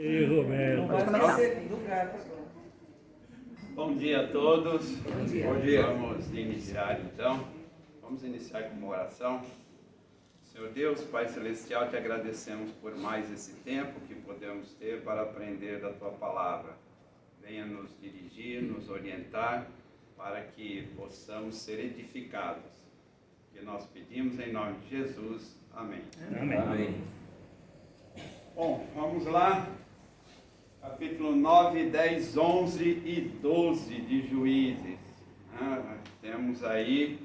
Pode começar. Bom dia a todos. Bom dia. Bom dia. Vamos iniciar então. Vamos iniciar com uma oração. Senhor Deus, Pai Celestial, te agradecemos por mais esse tempo que podemos ter para aprender da Tua Palavra. Venha nos dirigir, nos orientar, para que possamos ser edificados. Que nós pedimos em nome de Jesus. Amém. Amém. Bom, vamos lá. Capítulo 9, 10, 11 e 12 de Juízes. Temos aí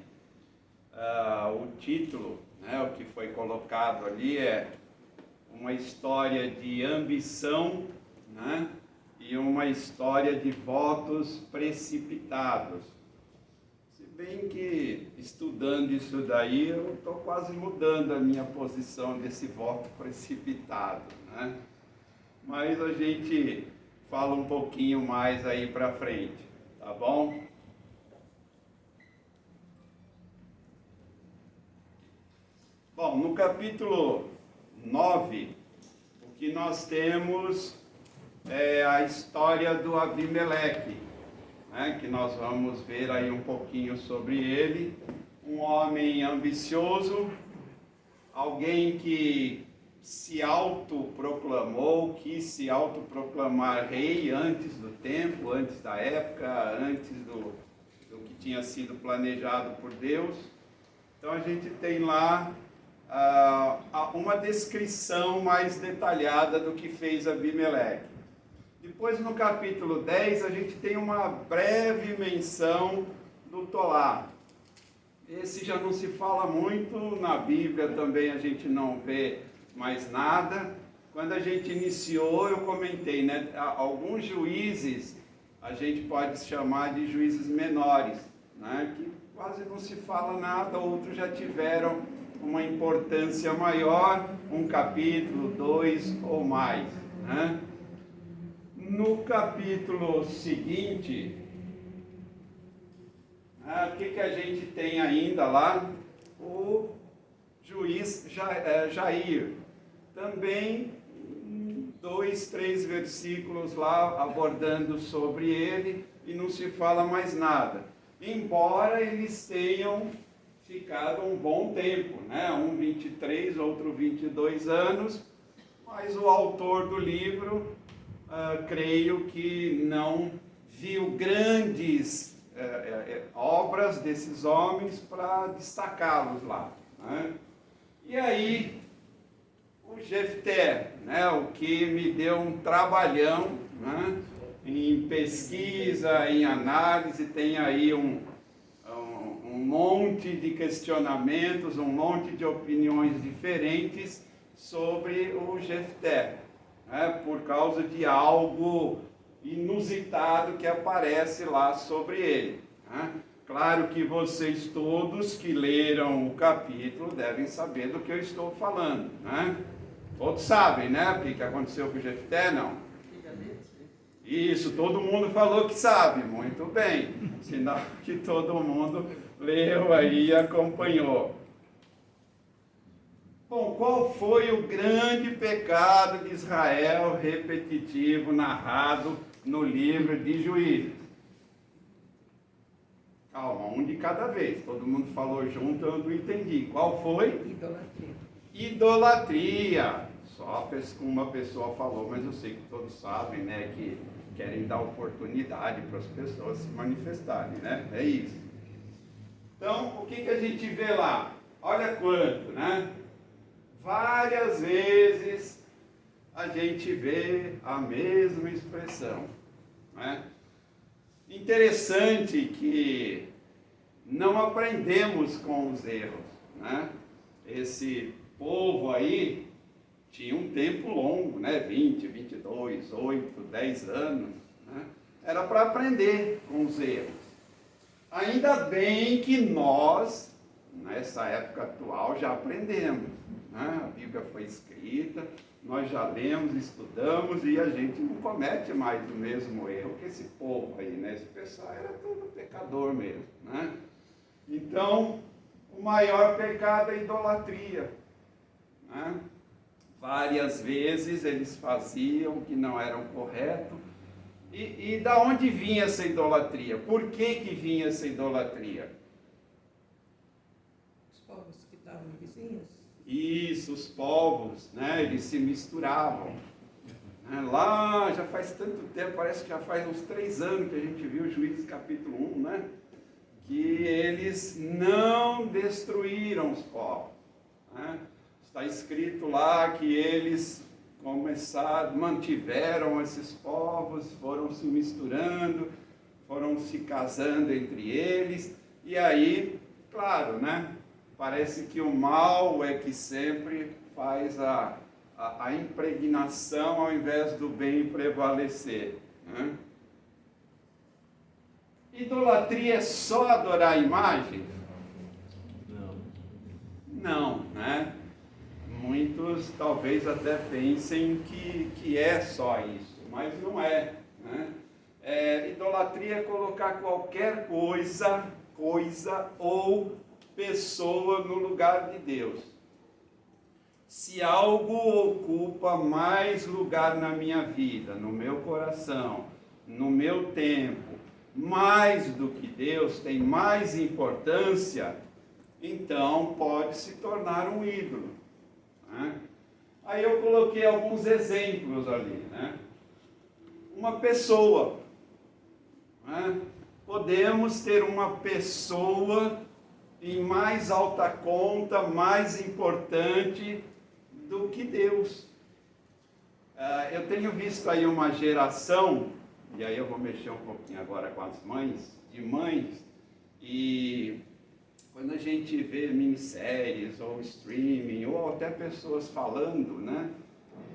o título, o que foi colocado ali é uma história de ambição, e uma história de votos precipitados. Se bem que, estudando isso daí, eu estou quase mudando a minha posição desse voto precipitado, Mas a gente fala um pouquinho mais aí para frente, tá bom? Bom, no capítulo 9, o que nós temos é a história do Abimeleque, que nós vamos ver aí um pouquinho sobre ele. Um homem ambicioso, alguém que se autoproclamou, quis se autoproclamar rei antes do tempo, antes da época, antes do que tinha sido planejado por Deus. Então a gente tem lá uma descrição mais detalhada do que fez Abimeleque. Depois no capítulo 10 a gente tem uma breve menção do Tolá. Esse já não se fala muito, na Bíblia também a gente não vê mais nada. Quando a gente iniciou, eu comentei, alguns juízes a gente pode chamar de juízes menores, que quase não se fala nada, outros já tiveram uma importância maior, um capítulo, 2 ou mais. No capítulo seguinte, o que a gente tem ainda lá? O juiz Jair. Também 2, 3 versículos lá abordando sobre ele e não se fala mais nada. Embora eles tenham ficado um bom tempo, um 23, outro 22 anos, mas o autor do livro, creio que não viu grandes obras desses homens para destacá-los lá. E aí, o Jefté, o que me deu um trabalhão, em pesquisa, em análise, tem aí um monte de questionamentos, um monte de opiniões diferentes sobre o Jefté, por causa de algo inusitado que aparece lá sobre ele. Claro que vocês todos que leram o capítulo devem saber do que eu estou falando, Todos sabem, o que aconteceu com o Jefté, não? Isso, todo mundo falou que sabe, muito bem. Sinal que todo mundo leu aí e acompanhou. Bom, qual foi o grande pecado de Israel repetitivo, narrado no livro de Juízes? Calma, um de cada vez. Todo mundo falou junto, eu não entendi. Qual foi? Idolatria. Idolatria. Só uma pessoa falou, mas eu sei que todos sabem, que querem dar oportunidade para as pessoas se manifestarem, É isso. Então, o que a gente vê lá? Olha quanto, Várias vezes a gente vê a mesma expressão, Interessante que não aprendemos com os erros, Esse povo aí tinha um tempo longo, 20, 22, 8, 10 anos, Era para aprender com os erros. Ainda bem que nós, nessa época atual, já aprendemos, A Bíblia foi escrita, nós já lemos, estudamos e a gente não comete mais o mesmo erro que esse povo aí, Esse pessoal era todo pecador mesmo, Então, o maior pecado é a idolatria, Várias vezes eles faziam o que não era o correto. E da onde vinha essa idolatria? Por que vinha essa idolatria? Os povos que estavam vizinhos? Isso, os povos, né? Eles se misturavam. Lá já faz tanto tempo, parece que já faz uns 3 anos que a gente viu Juízes capítulo 1, né? Que eles não destruíram os povos. Né? Está escrito lá que eles mantiveram esses povos, foram se misturando, foram se casando entre eles, e aí, claro, né? Parece que o mal é que sempre faz a impregnação ao invés do bem prevalecer. Né? Idolatria é só adorar a imagem? Não, né? Muitos talvez até pensem que é só isso, mas não é. Né? Idolatria é colocar qualquer coisa ou pessoa no lugar de Deus. Se algo ocupa mais lugar na minha vida, no meu coração, no meu tempo, mais do que Deus, tem mais importância, então pode se tornar um ídolo. Né? Aí eu coloquei alguns exemplos ali. Né? Uma pessoa. Né? Podemos ter uma pessoa em mais alta conta, mais importante do que Deus. Eu tenho visto aí uma geração, e aí eu vou mexer um pouquinho agora com as mães, e quando a gente vê minisséries ou streaming, ou até pessoas falando, né,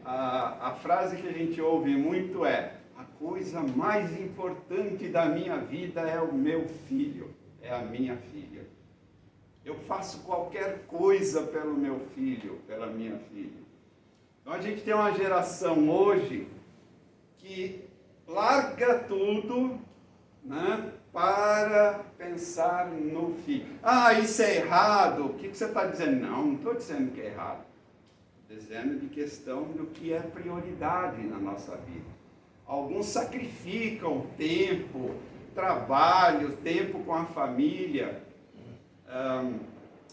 a frase que a gente ouve muito é: a coisa mais importante da minha vida é o meu filho, é a minha filha. Eu faço qualquer coisa pelo meu filho, pela minha filha. Então a gente tem uma geração hoje que larga tudo, né, para pensar no filho. Isso é errado. O que você está dizendo? Não estou dizendo que é errado. Estou dizendo de questão do que é prioridade na nossa vida. Alguns sacrificam tempo, trabalho, tempo com a família.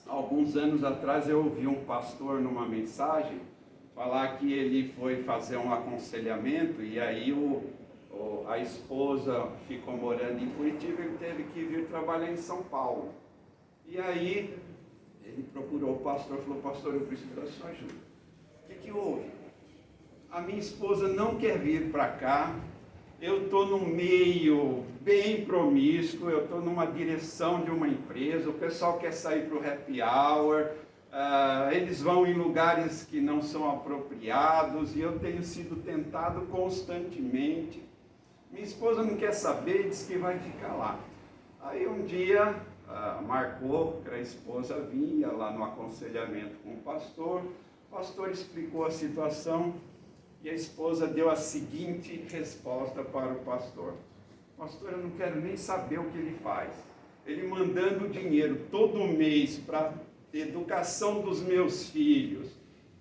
Alguns anos atrás eu ouvi um pastor numa mensagem falar que ele foi fazer um aconselhamento e aí a esposa ficou morando em Curitiba e ele teve que vir trabalhar em São Paulo. E aí ele procurou o pastor e falou: pastor, eu preciso da sua ajuda. O que houve? A minha esposa não quer vir para cá. Eu estou num meio bem promíscuo, eu estou numa direção de uma empresa, o pessoal quer sair para o happy hour, eles vão em lugares que não são apropriados e eu tenho sido tentado constantemente. Minha esposa não quer saber, diz que vai ficar lá. Aí um dia marcou para a esposa vir lá no aconselhamento com o pastor explicou a situação. E a esposa deu a seguinte resposta para o pastor: pastor, eu não quero nem saber o que ele faz. Ele mandando dinheiro todo mês para educação dos meus filhos,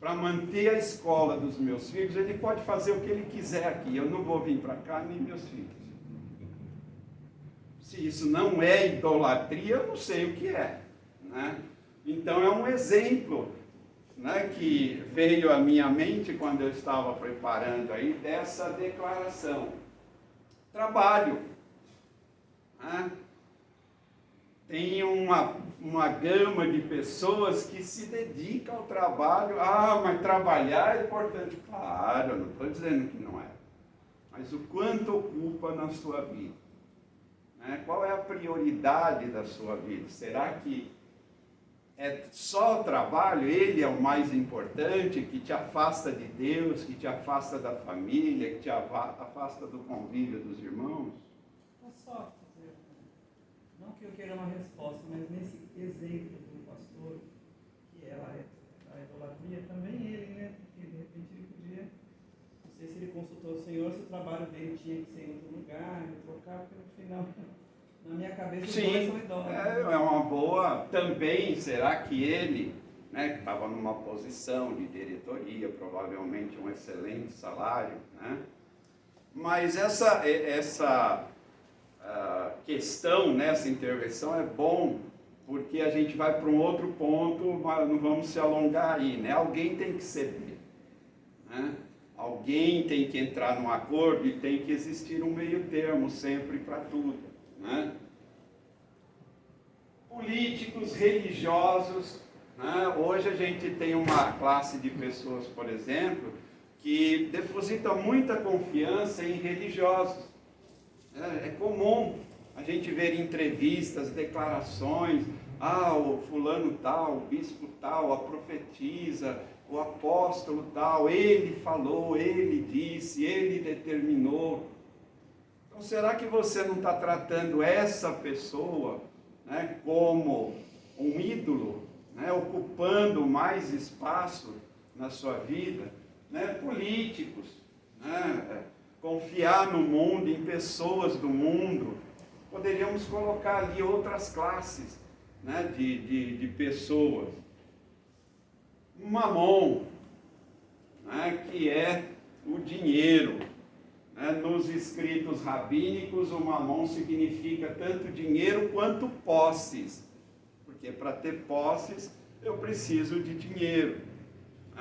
para manter a escola dos meus filhos, ele pode fazer o que ele quiser aqui. Eu não vou vir para cá, nem meus filhos. Se isso não é idolatria, eu não sei o que é. Né? Então é um exemplo, né, que veio à minha mente quando eu estava preparando aí dessa declaração. Trabalho. Né? Tem uma gama de pessoas que se dedicam ao trabalho. Mas trabalhar é importante. Claro, eu não estou dizendo que não é. Mas o quanto ocupa na sua vida? Né? Qual é a prioridade da sua vida? Será que é só o trabalho, ele é o mais importante, que te afasta de Deus, que te afasta da família, que te afasta do convívio dos irmãos? Só dizer, não que eu queira uma resposta, mas nesse exemplo do pastor, que era a idolatria, também ele, né? Porque de repente ele podia, não sei se ele consultou o Senhor, se o trabalho dele tinha que ser em outro lugar, trocar, porque no final... Na minha cabeça, os dois são idólatras. É uma boa. Também, será que ele, né, que estava numa posição de diretoria, provavelmente um excelente salário, né? Mas essa questão, nessa intervenção é bom, porque a gente vai para um outro ponto, mas não vamos se alongar aí, né? Alguém tem que ceder, né? Alguém tem que entrar num acordo e tem que existir um meio termo sempre para tudo, né? Políticos, religiosos, né? Hoje a gente tem uma classe de pessoas, por exemplo, que deposita muita confiança em religiosos. É comum a gente ver entrevistas, declarações, o fulano tal, o bispo tal, a profetisa, o apóstolo tal, ele falou, ele disse, ele determinou. Então, será que você não está tratando essa pessoa, né, como um ídolo, né, ocupando mais espaço na sua vida? Né? Políticos, né? Confiar no mundo, em pessoas do mundo. Poderíamos colocar ali outras classes, né, de pessoas. Mamon, né, que é o dinheiro. Né? Nos escritos rabínicos, o mamon significa tanto dinheiro quanto posses. Porque para ter posses, eu preciso de dinheiro.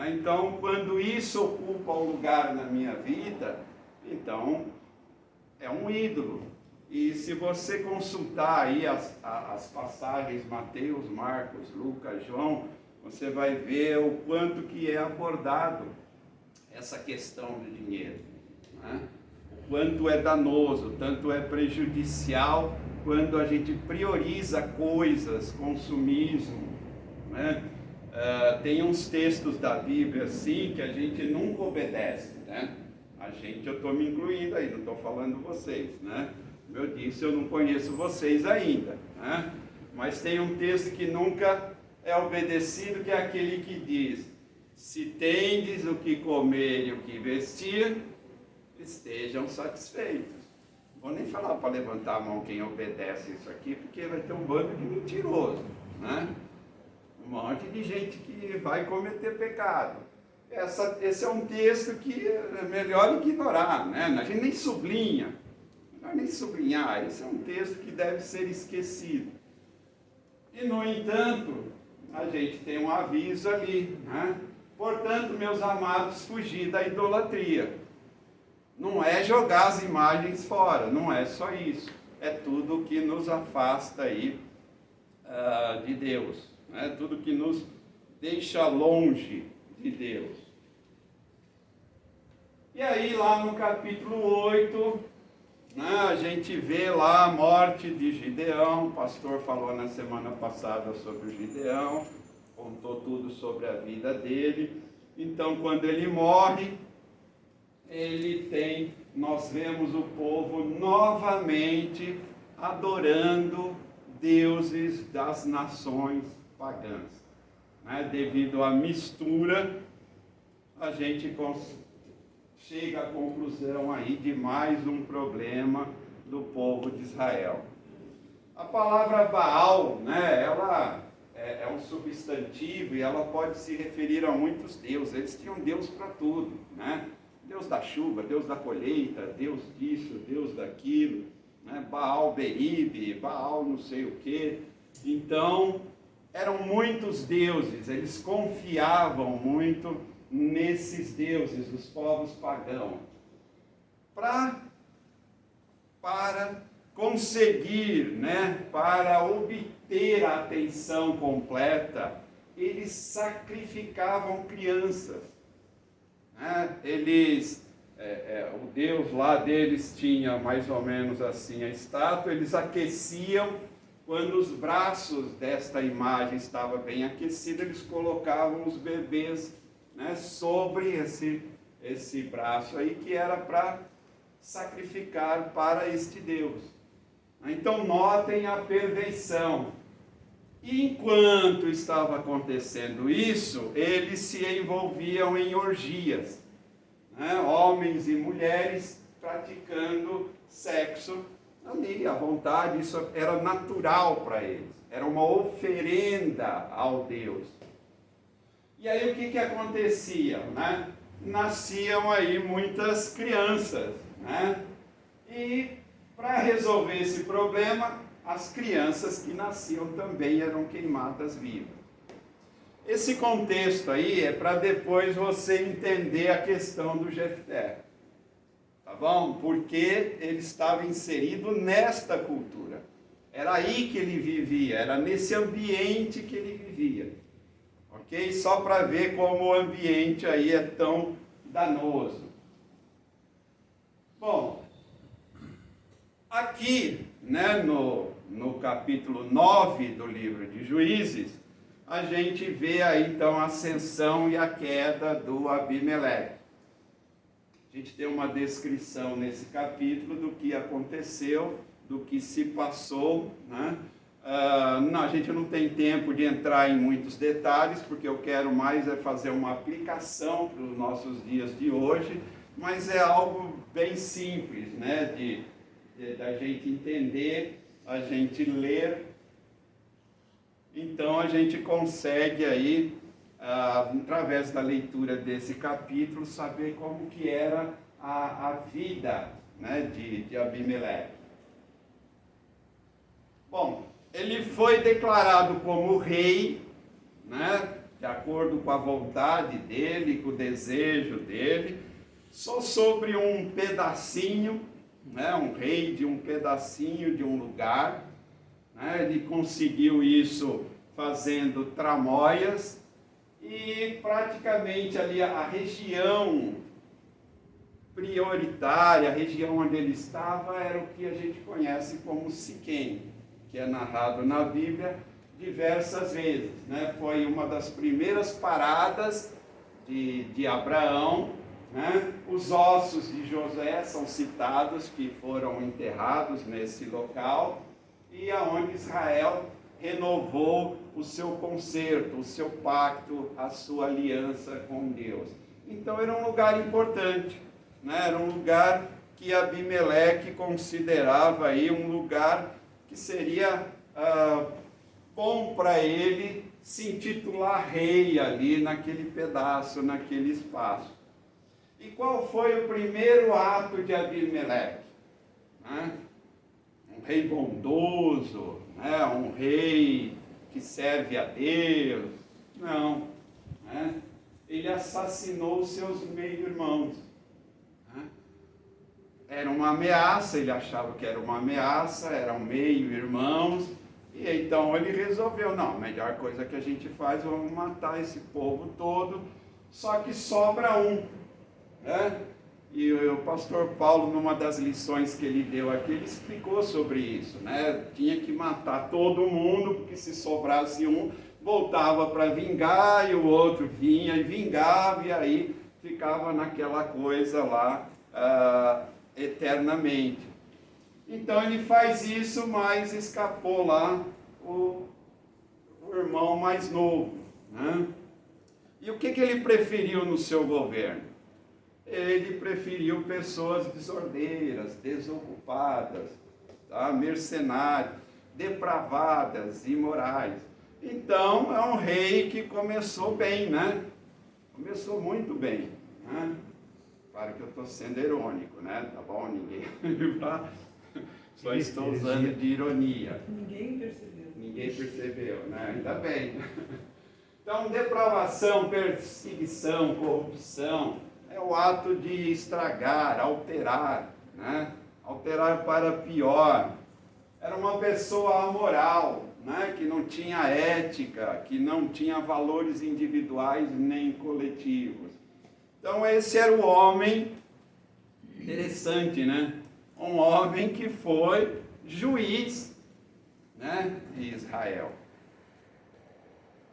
Então, quando isso ocupa um lugar na minha vida, então é um ídolo. E se você consultar aí as passagens Mateus, Marcos, Lucas, João, você vai ver o quanto que é abordado essa questão do dinheiro, né? O quanto é danoso, tanto é prejudicial quando a gente prioriza coisas, consumismo, né? Tem uns textos da Bíblia assim que a gente nunca obedece, né? Eu estou me incluindo aí, não estou falando vocês, né? Como eu disse, eu não conheço vocês ainda, né? Mas tem um texto que nunca é obedecido, que é aquele que diz: se tendes o que comer e o que vestir, estejam satisfeitos. Não vou nem falar para levantar a mão quem obedece isso aqui, porque vai ter um bando de mentiroso, né? Um monte de gente que vai cometer pecado. Esse é um texto que é melhor ignorar, né? A gente nem sublinha, melhor nem sublinhar. Esse é um texto que deve ser esquecido. E, no entanto, a gente tem um aviso ali, né? Portanto, meus amados, fugir da idolatria. Não é jogar as imagens fora, não é só isso. É tudo que nos afasta aí de Deus. É tudo que nos deixa longe de Deus. E aí, lá no capítulo 8, né, a gente vê lá a morte de Gideão. O pastor falou na semana passada sobre o Gideão, contou tudo sobre a vida dele. Então, quando ele morre, nós vemos o povo novamente adorando deuses das nações pagãs, né? Devido à mistura, a gente chega à conclusão aí de mais um problema do povo de Israel. A palavra Baal, né, ela é um substantivo e ela pode se referir a muitos deuses. Eles tinham Deus para tudo, né? Deus da chuva, Deus da colheita, Deus disso, Deus daquilo, né? Baal Beribe, Baal não sei o quê. Então, eram muitos deuses, eles confiavam muito nesses deuses dos povos pagãos. Para conseguir, né, para obter a atenção completa, eles sacrificavam crianças. Né? O Deus lá deles tinha mais ou menos assim a estátua, eles aqueciam. Quando os braços desta imagem estavam bem aquecidos, eles colocavam os bebês, né, sobre esse braço aí, que era para sacrificar para este Deus. Então, notem a perversão. Enquanto estava acontecendo isso, eles se envolviam em orgias, né, homens e mulheres praticando sexo ali, à vontade. Isso era natural para eles, era uma oferenda ao Deus. E aí o que acontecia, né? Nasciam aí muitas crianças, né? E para resolver esse problema, as crianças que nasciam também eram queimadas vivas. Esse contexto aí é para depois você entender a questão do Jefté, tá bom? Porque ele estava inserido nesta cultura. Era aí que ele vivia, era nesse ambiente que ele vivia. Ok? Só para ver como o ambiente aí é tão danoso. Bom, aqui, né, no capítulo 9 do livro de Juízes, a gente vê aí então a ascensão e a queda do Abimeleque. A gente tem uma descrição nesse capítulo do que aconteceu, do que se passou, né? Não, a gente não tem tempo de entrar em muitos detalhes, porque eu quero mais é fazer uma aplicação para os nossos dias de hoje, mas é algo bem simples, né, da gente entender, a gente ler. Então a gente consegue aí, através da leitura desse capítulo, saber como que era a vida, né, de Abimeleque. Bom, ele foi declarado como rei, né, de acordo com a vontade dele, com o desejo dele, só sobre um pedacinho, né, um rei de um pedacinho de um lugar. Ele conseguiu isso fazendo tramóias e praticamente ali a região prioritária, a região onde ele estava, era o que a gente conhece como Siquém, que é narrado na Bíblia diversas vezes, né? Foi uma das primeiras paradas de Abraão, né? Os ossos de José são citados, que foram enterrados nesse local, e aonde Israel renovou o seu concerto, o seu pacto, a sua aliança com Deus. Então era um lugar importante, né? Era um lugar que Abimeleque considerava aí um lugar que seria bom para ele se intitular rei ali naquele pedaço, naquele espaço. E qual foi o primeiro ato de Abimeleque? Um rei bondoso, né? Um rei que serve a Deus. Não. Né? Ele assassinou seus meio-irmãos. Era uma ameaça, ele achava que era uma ameaça, eram meio-irmãos, e então ele resolveu, não, a melhor coisa que a gente faz, vamos matar esse povo todo, só que sobra um, né? E o pastor Paulo, numa das lições que ele deu aqui, ele explicou sobre isso, né? Tinha que matar todo mundo, porque se sobrasse um, voltava para vingar, e o outro vinha e vingava, e aí ficava naquela coisa lá, eternamente. Então ele faz isso, mas escapou lá o irmão mais novo, né? E o que ele preferiu no seu governo? Ele preferiu pessoas desordeiras, desocupadas, tá? Mercenários, depravadas, imorais. Então é um rei que começou bem, né? Começou muito bem, né? Claro que eu estou sendo irônico, né? Tá bom? Ninguém só estou usando de ironia. Ninguém percebeu. Ninguém percebeu, né? Ainda bem. Então, depravação, perseguição, corrupção, é o ato de estragar, alterar, né? Alterar para pior. Era uma pessoa amoral, né? Que não tinha ética, que não tinha valores individuais nem coletivos. Então esse era o homem, interessante, né? Um homem que foi juiz, né, de Israel.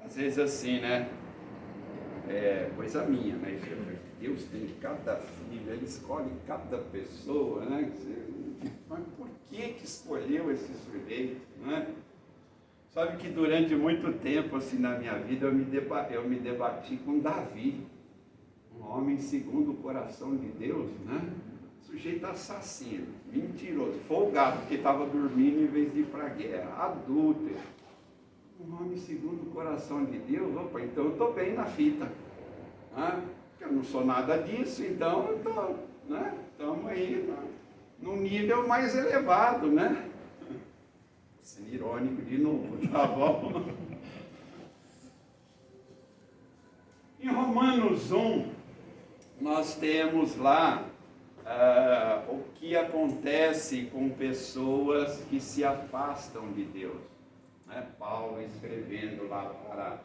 Às vezes assim, né? É coisa minha, né? Deus tem cada filho, Ele escolhe cada pessoa, né? Mas por que escolheu esse sujeito, né? Sabe que durante muito tempo, assim, na minha vida, eu me debati com Davi. Um homem segundo o coração de Deus, né? Sujeito assassino, mentiroso, folgado, porque estava dormindo em vez de ir para a guerra, adúltero. um homem segundo o coração de Deus, opa, então eu estou bem na fita. Né? Porque eu não sou nada disso, então eu estou, né? Estamos aí num nível mais elevado, né? Sendo irônico de novo, tá bom? Em Romanos 1, nós temos lá o que acontece com pessoas que se afastam de Deus. Né? Paulo escrevendo lá para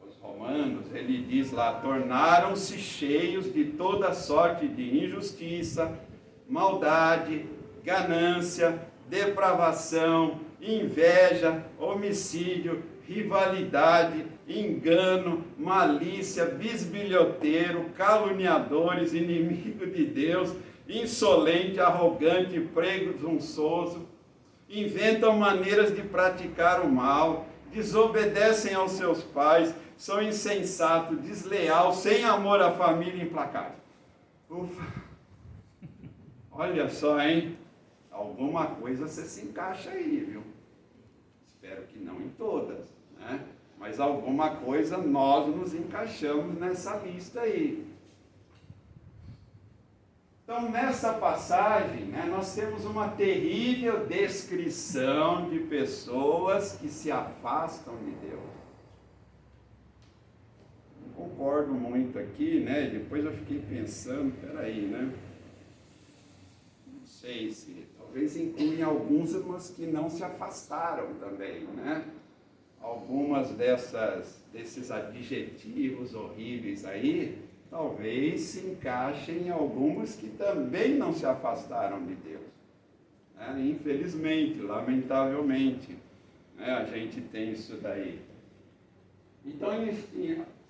os romanos, ele diz lá, tornaram-se cheios de toda sorte de injustiça, maldade, ganância, depravação, inveja, homicídio, rivalidade, engano, malícia, bisbilhoteiro, caluniadores, inimigo de Deus, insolente, arrogante, presunçoso, inventam maneiras de praticar o mal, desobedecem aos seus pais, são insensatos, desleal, sem amor à família, implacável. Ufa! Olha só, hein? Alguma coisa você se encaixa aí, viu? Espero que não em todas, né? Mas alguma coisa nós nos encaixamos nessa lista aí. Então, nessa passagem, né, nós temos uma terrível descrição de pessoas que se afastam de Deus. Não concordo muito aqui, né? Depois eu fiquei pensando, peraí, né? Não sei se, talvez incluem algumas que não se afastaram também, né? Algumas desses adjetivos horríveis aí, talvez se encaixem em algumas que também não se afastaram de Deus. Né? Infelizmente, lamentavelmente, né? A gente tem isso daí. Então,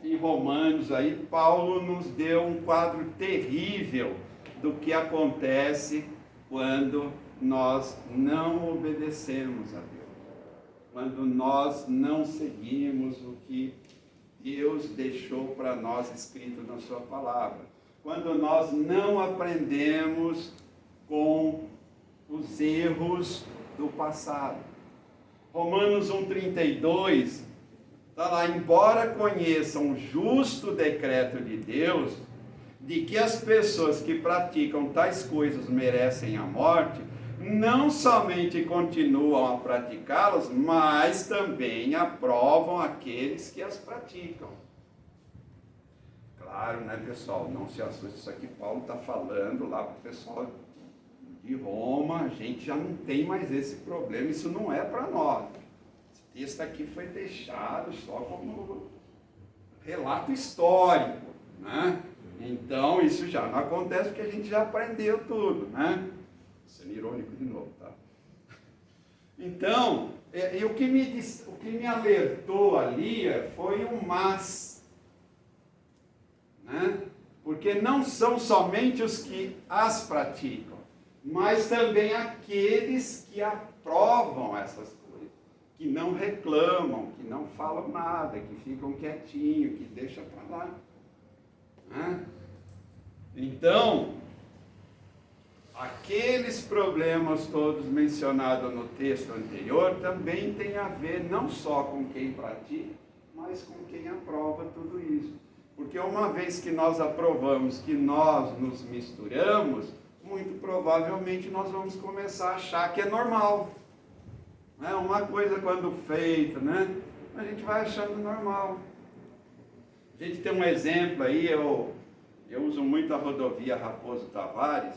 em Romanos, aí, Paulo nos deu um quadro terrível do que acontece quando nós não obedecemos a Deus. Quando nós não seguimos o que Deus deixou para nós escrito na sua palavra. Quando nós não aprendemos com os erros do passado. Romanos 1,32 está lá, embora conheçam o justo decreto de Deus, de que as pessoas que praticam tais coisas merecem a morte, não somente continuam a praticá-las, mas também aprovam aqueles que as praticam. Claro, né, pessoal? Não se assuste, isso aqui Paulo está falando lá para o pessoal de Roma, a gente já não tem mais esse problema, isso não é para nós. Esse texto aqui foi deixado só como relato histórico, né? Então, isso já não acontece porque a gente já aprendeu tudo, né? Sendo irônico de novo, tá? Então, o que me alertou ali foi um mas, né? Porque não são somente os que as praticam, mas também aqueles que aprovam essas coisas, que não reclamam, que não falam nada, que ficam quietinhos, que deixam para lá. Né? Então, aqueles problemas todos mencionados no texto anterior também tem a ver não só com quem pratica, mas com quem aprova tudo isso. Porque uma vez que nós aprovamos que nós nos misturamos, muito provavelmente nós vamos começar a achar que é normal. Né? Uma coisa quando feita, né? A gente vai achando normal. A gente tem um exemplo aí, eu uso muito a rodovia Raposo Tavares,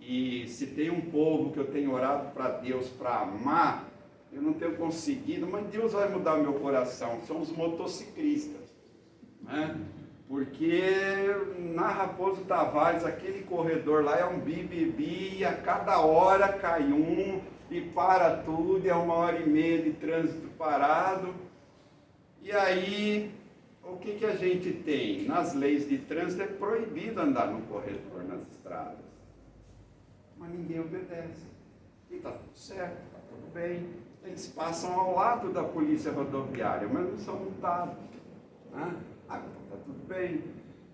e se tem um povo que eu tenho orado para Deus para amar, eu não tenho conseguido, mas Deus vai mudar o meu coração, são os motociclistas. Né? Porque na Raposo Tavares, aquele corredor lá é um bibibi, e a cada hora cai um, e para tudo, é 1h30 de trânsito parado. E aí, o que a gente tem? Nas leis de trânsito é proibido andar no corredor, nas estradas. Mas ninguém obedece. E está tudo certo, está tudo bem. Eles passam ao lado da polícia rodoviária, mas não são multados. Né? Ah, então está tudo bem.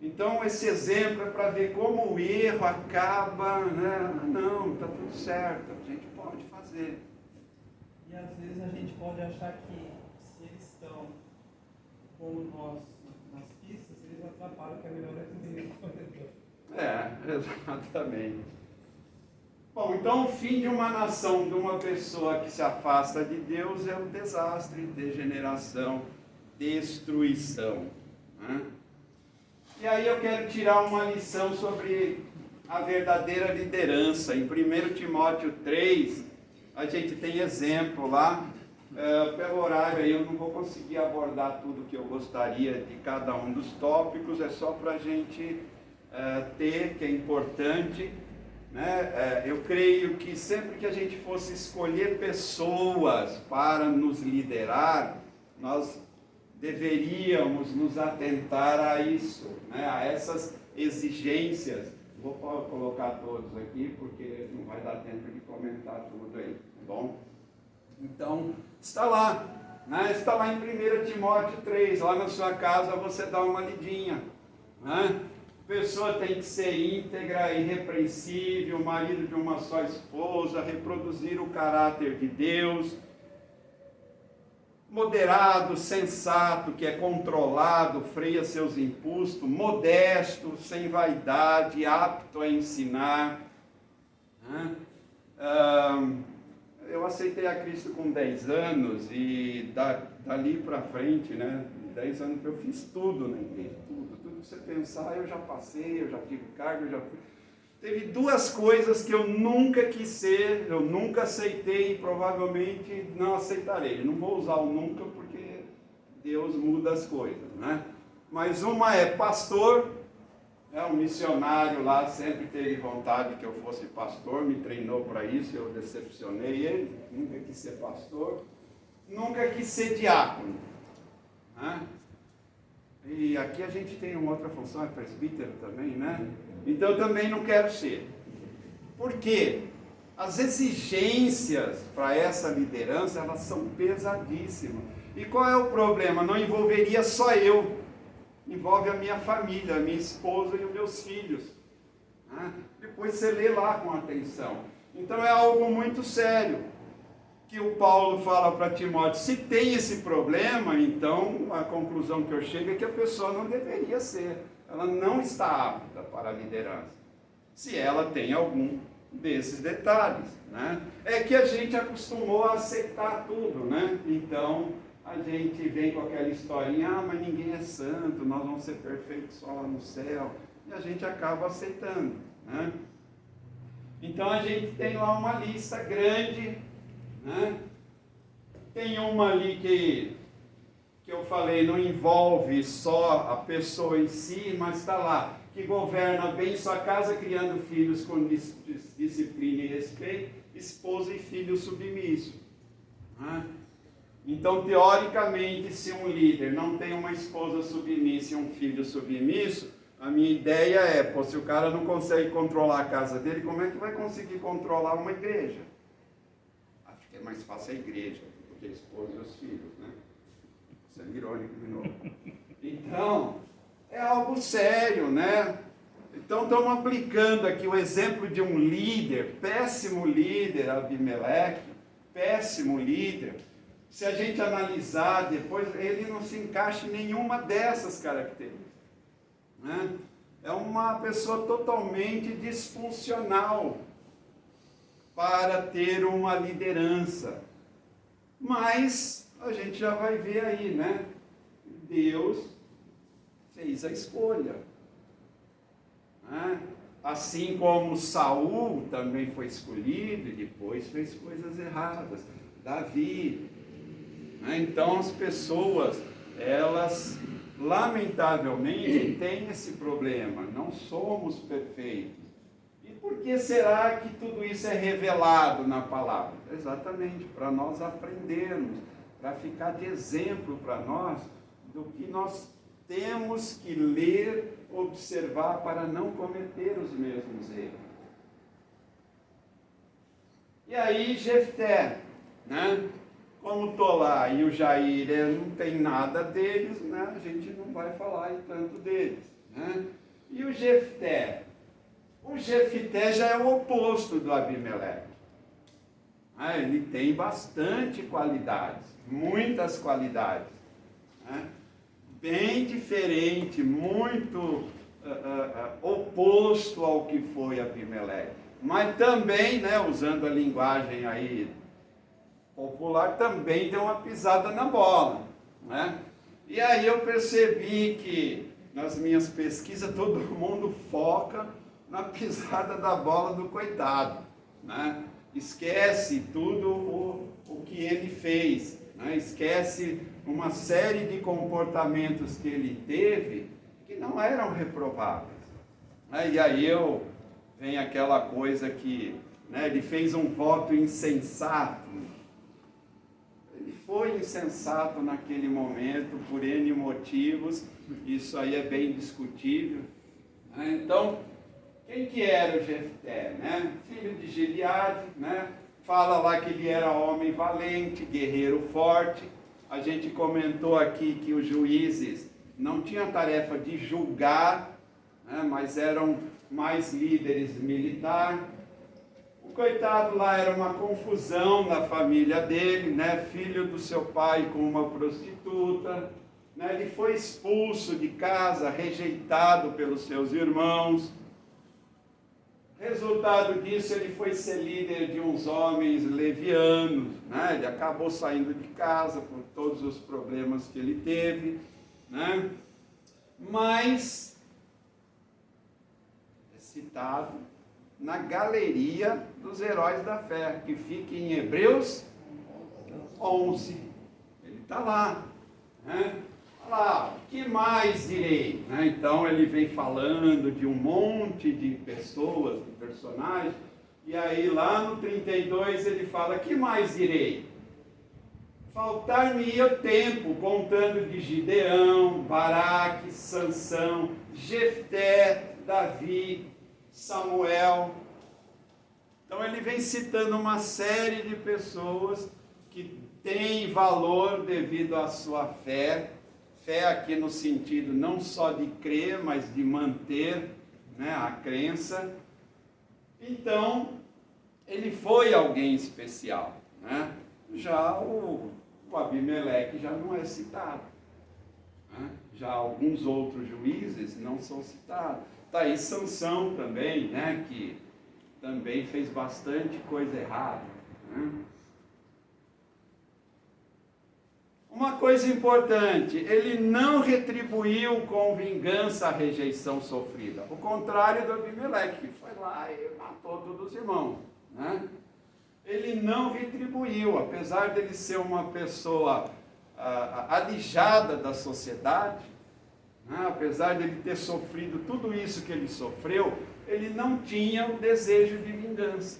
Então, esse exemplo é para ver como o erro acaba, né? Não, está tudo certo, a gente pode fazer. E às vezes a gente pode achar que se se eles estão como nós nas pistas, eles atrapalham, que é melhor entender o corredor. Exatamente. Bom, então o fim de uma nação, de uma pessoa que se afasta de Deus é o desastre, degeneração, destruição. Né? E aí eu quero tirar uma lição sobre a verdadeira liderança. Em 1 Timóteo 3, a gente tem exemplo lá. Pelo horário aí eu não vou conseguir abordar tudo que eu gostaria de cada um dos tópicos, é só para a gente ter, que é importante. Né? Eu creio que sempre que a gente fosse escolher pessoas para nos liderar, nós deveríamos nos atentar a isso, né? A essas exigências. Vou colocar todos aqui, porque não vai dar tempo de comentar tudo aí, tá bom? Então, está lá, né? Está lá em 1 Timóteo 3, lá na sua casa você dá uma lidinha, né? A pessoa tem que ser íntegra, irrepreensível, marido de uma só esposa, reproduzir o caráter de Deus, moderado, sensato, que é controlado, freia seus impulsos, modesto, sem vaidade, apto a ensinar. Né? Eu aceitei a Cristo com 10 anos e dali para frente, né, 10 anos eu fiz tudo na igreja, tudo que você pensar eu já passei, eu já tive cargo, eu já fui. Teve duas coisas que eu nunca quis ser, eu nunca aceitei e provavelmente não aceitarei. Não vou usar o nunca porque Deus muda as coisas, né? Mas uma é pastor, um missionário lá sempre teve vontade que eu fosse pastor, me treinou para isso, eu decepcionei ele, nunca quis ser pastor, nunca quis ser diácono. Né? E aqui a gente tem uma outra função, é presbítero também, né? Então eu também não quero ser. Por quê? As exigências para essa liderança, elas são pesadíssimas. E qual é o problema? Não envolveria só eu. Envolve a minha família, a minha esposa e os meus filhos. Depois você lê lá com atenção. Então é algo muito sério. Que o Paulo fala para Timóteo, se tem esse problema, então a conclusão que eu chego é que a pessoa não deveria ser. Ela não está apta para a liderança. Se ela tem algum desses detalhes, né? É que a gente acostumou a aceitar tudo, né? Então, a gente vem com aquela historinha, mas ninguém é santo, nós vamos ser perfeitos só lá no céu. E a gente acaba aceitando, né? Então, a gente tem lá uma lista grande, né? Tem uma ali que eu falei, não envolve só a pessoa em si, mas está lá, que governa bem sua casa, criando filhos com disciplina e respeito, esposa e filho submisso. Né? Então, teoricamente, se um líder não tem uma esposa submissa e um filho submisso, a minha ideia é, se o cara não consegue controlar a casa dele, como é que vai conseguir controlar uma igreja? Acho que é mais fácil a igreja do que a esposa e os filhos, né? Isso é irônico de novo. Então, é algo sério, né? Então, estamos aplicando aqui o exemplo de um líder, péssimo líder, Abimeleque, péssimo líder. Se a gente analisar depois, ele não se encaixa em nenhuma dessas características. Né? É uma pessoa totalmente disfuncional para ter uma liderança. Mas a gente já vai ver aí, né? Deus fez a escolha. Né? Assim como Saul também foi escolhido e depois fez coisas erradas. Davi. Né? Então as pessoas, elas lamentavelmente têm esse problema. Não somos perfeitos. E por que será que tudo isso é revelado na palavra? Exatamente, para nós aprendermos, para ficar de exemplo para nós do que nós temos que ler, observar para não cometer os mesmos erros. E aí Jefté, né? Como Tolá e o Jair não tem nada deles, né? A gente não vai falar tanto deles. Né? E o Jefté? O Jefté já é o oposto do Abimeleque. Ele tem bastante qualidades, muitas qualidades, né? Bem diferente, muito oposto ao que foi Abimeleque. Mas também, né, usando a linguagem aí popular, também deu uma pisada na bola, né? E aí eu percebi que nas minhas pesquisas todo mundo foca na pisada da bola do coitado, né? Esquece tudo o que ele fez, né? Esquece uma série de comportamentos que ele teve que não eram reprováveis, né? E aí vem aquela coisa que, né, ele fez um voto insensato. Ele foi insensato naquele momento por N motivos, isso aí é bem discutível, né? Então, quem que era o Jefté, né? Filho de Gileade, né? Fala lá que ele era homem valente, guerreiro forte. A gente comentou aqui que os juízes não tinham a tarefa de julgar, né? Mas eram mais líderes militares. O coitado lá era uma confusão na família dele, né? Filho do seu pai com uma prostituta, né? Ele foi expulso de casa, rejeitado pelos seus irmãos. Resultado disso, ele foi ser líder de uns homens levianos, né? Ele acabou saindo de casa por todos os problemas que ele teve, né? Mas é citado na galeria dos heróis da fé, que fica em Hebreus 11. Ele está lá, né? Olha lá, o que mais direi? Né? Então ele vem falando de um monte de pessoas, de personagens, e aí lá no 32 ele fala, que mais direi? Faltar-me-ia o tempo, contando de Gideão, Baraque, Sansão, Jefté, Davi, Samuel. Então ele vem citando uma série de pessoas que têm valor devido à sua fé. Fé aqui no sentido não só de crer, mas de manter, né, a crença. Então, ele foi alguém especial, né? Já o Abimeleque já não é citado, né? Já alguns outros juízes não são citados. Está aí Sansão também, né, que também fez bastante coisa errada, né? Uma coisa importante, ele não retribuiu com vingança a rejeição sofrida. O contrário do Abimeleque, que foi lá e matou todos os irmãos, né? Ele não retribuiu, apesar dele ser uma pessoa alijada da sociedade, né? Apesar dele ter sofrido tudo isso que ele sofreu, ele não tinha o desejo de vingança.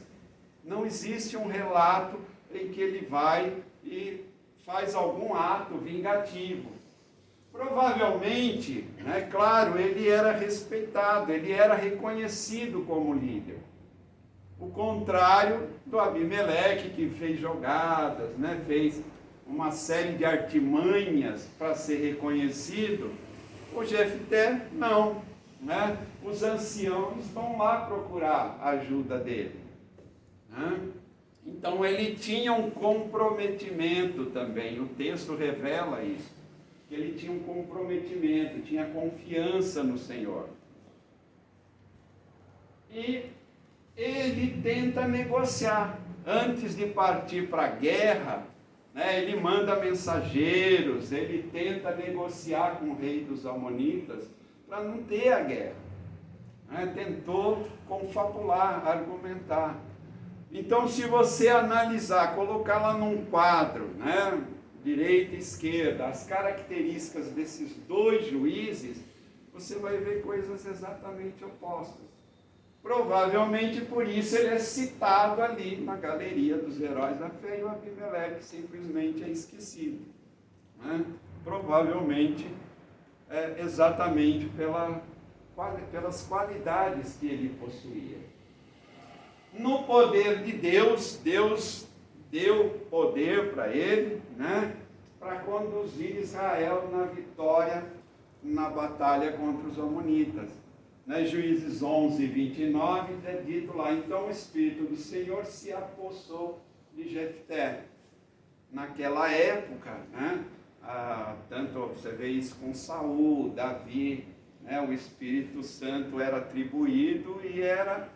Não existe um relato em que ele vai e faz algum ato vingativo. Provavelmente, né, claro, ele era respeitado, ele era reconhecido como líder. O contrário do Abimeleque, que fez jogadas, né, fez uma série de artimanhas para ser reconhecido. O Jefté, não, né? Os anciãos vão lá procurar a ajuda dele, né? Então ele tinha um comprometimento também, o texto revela isso, que ele tinha um comprometimento, tinha confiança no Senhor. E ele tenta negociar, antes de partir para a guerra, né, ele manda mensageiros, ele tenta negociar com o rei dos Amonitas, para não ter a guerra, né? Tentou confabular, argumentar. Então, se você analisar, colocar lá num quadro, né, direita e esquerda, as características desses dois juízes, você vai ver coisas exatamente opostas. Provavelmente por isso ele é citado ali na galeria dos heróis da fé e o Abimeleque simplesmente é esquecido, né? Provavelmente exatamente pelas qualidades que ele possuía. No poder de Deus, Deus deu poder para ele, né, para conduzir Israel na vitória na batalha contra os Amonitas. Né, Juízes 11, 29, é dito lá, então o Espírito do Senhor se apossou de Jefté. Naquela época, né? Tanto você vê isso com Saul, Davi, né? O Espírito Santo era atribuído e era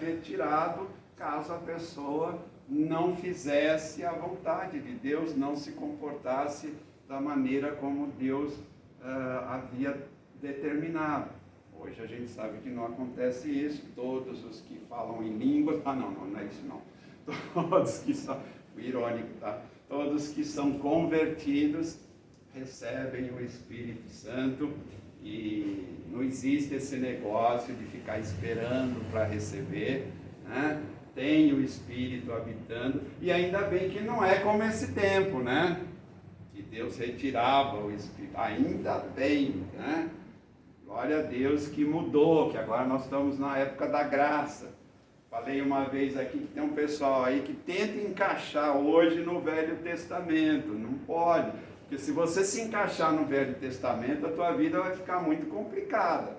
retirado caso a pessoa não fizesse a vontade de Deus, não se comportasse da maneira como Deus havia determinado. Hoje a gente sabe que não acontece isso. Todos os que falam em línguas, não é isso não. Todos que são, irônico, tá? Todos que são convertidos recebem o Espírito Santo e não existe esse negócio de ficar esperando para receber, né? Tem o Espírito habitando, e ainda bem que não é como esse tempo, né? Que Deus retirava o Espírito, ainda bem, né? Glória a Deus que mudou, que agora nós estamos na época da graça. Falei uma vez aqui que tem um pessoal aí que tenta encaixar hoje no Velho Testamento. Não pode, porque se você se encaixar no Velho Testamento, a tua vida vai ficar muito complicada,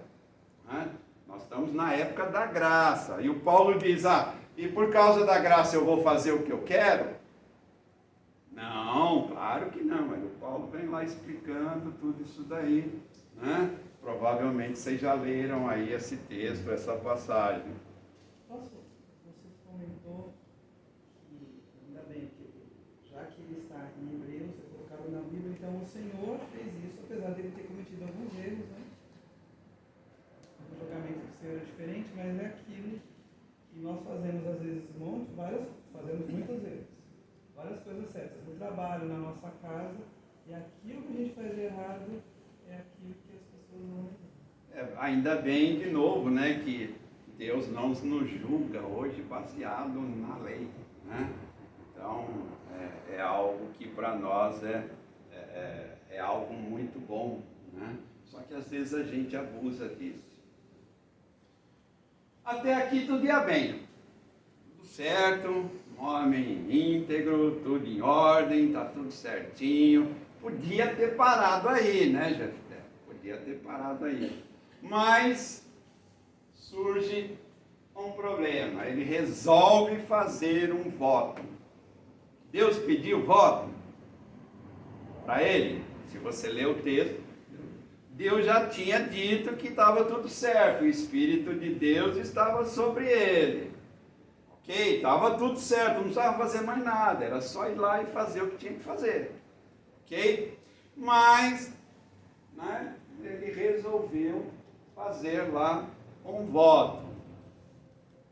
né? Nós estamos na época da graça. E o Paulo diz, e por causa da graça eu vou fazer o que eu quero? Não, claro que não. Mas o Paulo vem lá explicando tudo isso daí, né? Provavelmente vocês já leram aí esse texto, essa passagem. Pastor, você comentou que, ainda bem, que já que ele está em Hebreus, é colocado na Bíblia, então o Senhor fez isso, apesar de ele ter cometido alguns erros, né? O julgamento do Senhor é diferente, mas é aquilo que nós fazemos às vezes fazemos muitas vezes, várias coisas certas, no trabalho, na nossa casa, e aquilo que a gente faz de errado é aquilo que as pessoas não... Ainda bem, de novo, né, que Deus não nos julga hoje baseado na lei, né? Então, é algo que para nós é algo muito bom, né? Só que às vezes a gente abusa disso. Até aqui tudo ia bem, tudo certo, um homem íntegro, tudo em ordem, tá tudo certinho. Podia ter parado aí, né, Jefté? Podia ter parado aí. Mas surge um problema. Ele resolve fazer um voto. Deus pediu voto para ele. Se você ler o texto, Deus já tinha dito que estava tudo certo. O Espírito de Deus estava sobre ele. Ok? Estava tudo certo, não precisava fazer mais nada. Era só ir lá e fazer o que tinha que fazer. Ok? Mas, né, ele resolveu fazer lá um voto.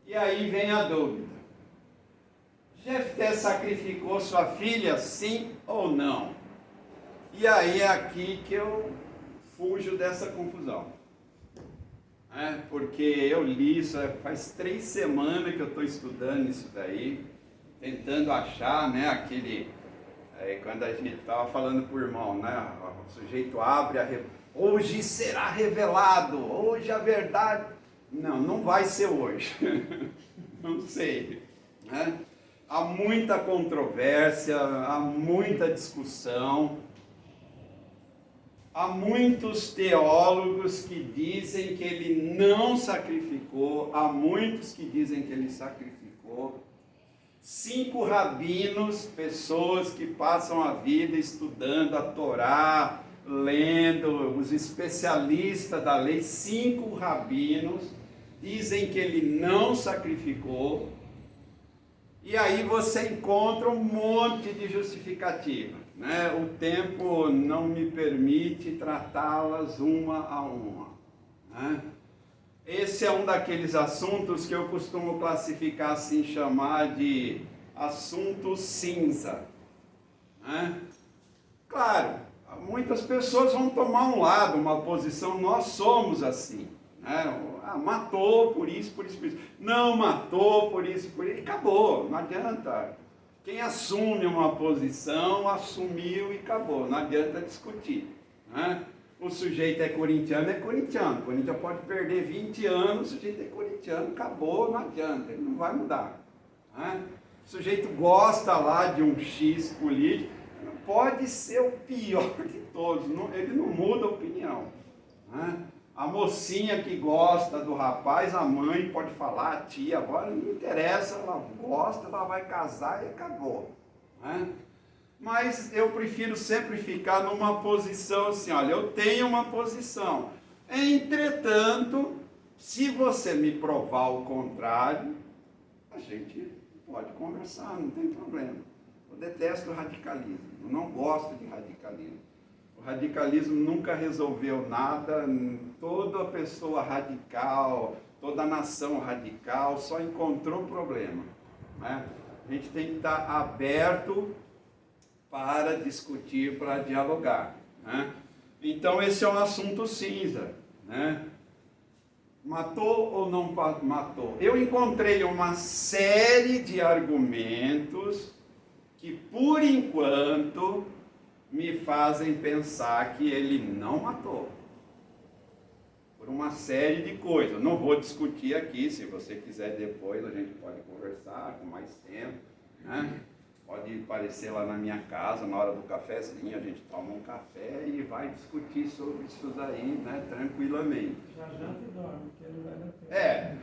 E aí vem a dúvida. Jefté sacrificou sua filha, sim ou não? E aí é aqui que eu fujo dessa confusão. Porque eu li isso, faz 3 semanas que eu estou estudando isso daí, tentando achar, né, aquele... quando a gente estava falando para o irmão, né, o sujeito abre hoje será revelado, hoje a verdade... Não vai ser hoje. Não sei, né? Há muita controvérsia, há muita discussão, há muitos teólogos que dizem que ele não sacrificou, há muitos que dizem que ele sacrificou. 5 rabinos, pessoas que passam a vida estudando a Torá, lendo, os especialistas da lei, 5 rabinos dizem que ele não sacrificou. E aí você encontra um monte de justificativa, né? O tempo não me permite tratá-las uma a uma, né? Esse é um daqueles assuntos que eu costumo classificar assim, chamar de assunto cinza, né? Claro, muitas pessoas vão tomar um lado, uma posição, nós somos assim, né? Matou por isso, por isso, por isso. Não matou por isso, e acabou, não adianta. Quem assume uma posição, assumiu e acabou, não adianta discutir, né? O sujeito é corintiano, O Corinthians pode perder 20 anos, o sujeito é corintiano, acabou, não adianta, ele não vai mudar, né? O sujeito gosta lá de um X político, pode ser o pior de todos, ele não muda a opinião, né? A mocinha que gosta do rapaz, a mãe pode falar, a tia, agora não interessa, ela gosta, ela vai casar e acabou. Né? Mas eu prefiro sempre ficar numa posição assim, olha, eu tenho uma posição. Entretanto, se você me provar o contrário, a gente pode conversar, não tem problema. Eu detesto o radicalismo, eu não gosto de radicalismo. O radicalismo nunca resolveu nada, toda pessoa radical, toda nação radical só encontrou problema. Né? A gente tem que estar aberto para discutir, para dialogar. Né? Então esse é um assunto cinza. Né? Matou ou não matou? Eu encontrei uma série de argumentos que, por enquanto, me fazem pensar que ele não matou. Por uma série de coisas. Não vou discutir aqui, se você quiser depois a gente pode conversar com mais tempo. Né? Pode aparecer lá na minha casa, na hora do cafezinho, a gente toma um café e vai discutir sobre isso daí, né, tranquilamente. Já janta e dorme, porque não vai dar tempo. É.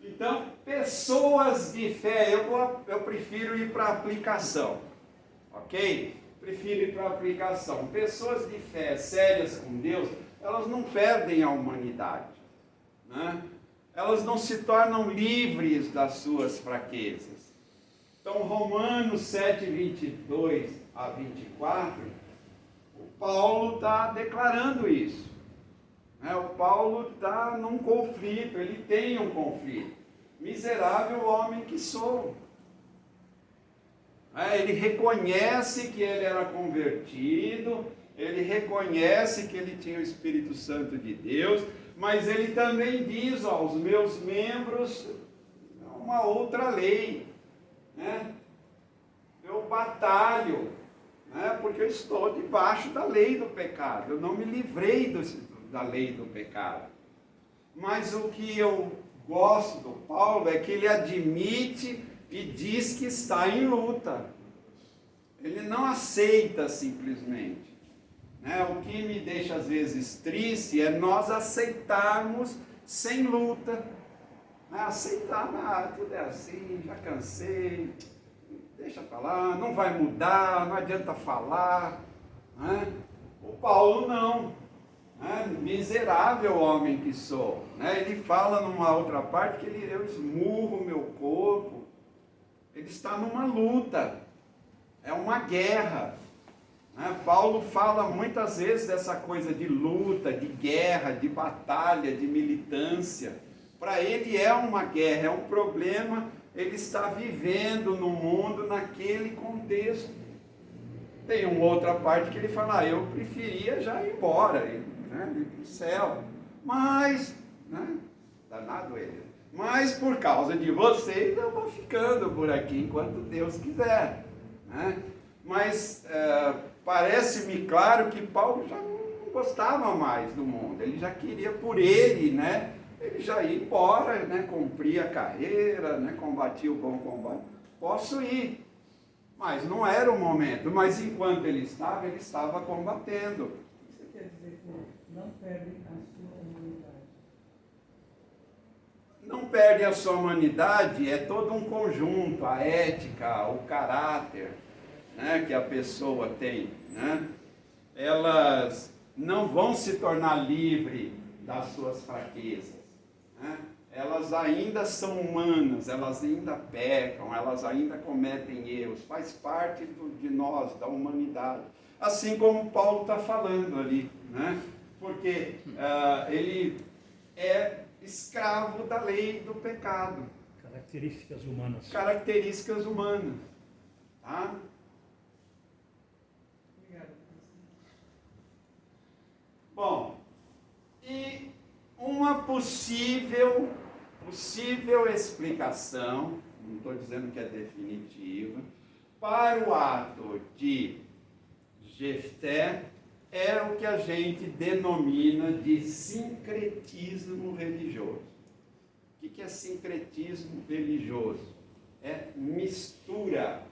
Então, pessoas de fé, eu prefiro ir para a aplicação, ok? Prefiro ir para a aplicação. Pessoas de fé sérias com Deus, elas não perdem a humanidade, né? Elas não se tornam livres das suas fraquezas. Então, Romanos 7, 22 a 24, o Paulo está declarando isso. O Paulo está num conflito, ele tem um conflito. Miserável homem que sou. Ele reconhece que ele era convertido, ele reconhece que ele tinha o Espírito Santo de Deus, mas ele também diz aos meus membros uma outra lei. Né? Eu batalho, né? Porque eu estou debaixo da lei do pecado, eu não me livrei da lei do pecado. Mas o que eu gosto do Paulo é que ele admite e diz que está em luta. Ele não aceita simplesmente. O que me deixa às vezes triste é nós aceitarmos sem luta. Aceitar, tudo é assim, já cansei, deixa para lá, não vai mudar, não adianta falar. O Paulo não. Miserável homem que sou. Ele fala numa outra parte que eu esmurro o meu corpo. Ele está numa luta, é uma guerra. Paulo fala muitas vezes dessa coisa de luta, de guerra, de batalha, de militância. Para ele é uma guerra, é um problema, ele está vivendo no mundo naquele contexto. Tem uma outra parte que ele fala, eu preferia já ir embora, ir para o céu. Mas, danado ele. Mas por causa de vocês eu vou ficando por aqui enquanto Deus quiser. Mas parece-me claro que Paulo já não gostava mais do mundo, ele já queria por ele, ele já ia embora, cumprir a carreira, combatia o bom combate. Posso ir, mas não era o momento, mas enquanto ele estava combatendo. Você quer dizer que não perde a sua humanidade? Não perde a sua humanidade, é todo um conjunto, a ética, o caráter, que a pessoa tem. Elas não vão se tornar livres das suas fraquezas. Elas ainda são humanas, elas ainda pecam, elas ainda cometem erros, faz parte de nós, da humanidade. Assim como Paulo está falando ali, porque ele é escravo da lei do pecado. Características humanas. Características humanas. Tá? Obrigado. Bom, e uma possível explicação, não estou dizendo que é definitiva, para o ato de Jefté é o que a gente denomina de sincretismo religioso. O que é sincretismo religioso? É mistura,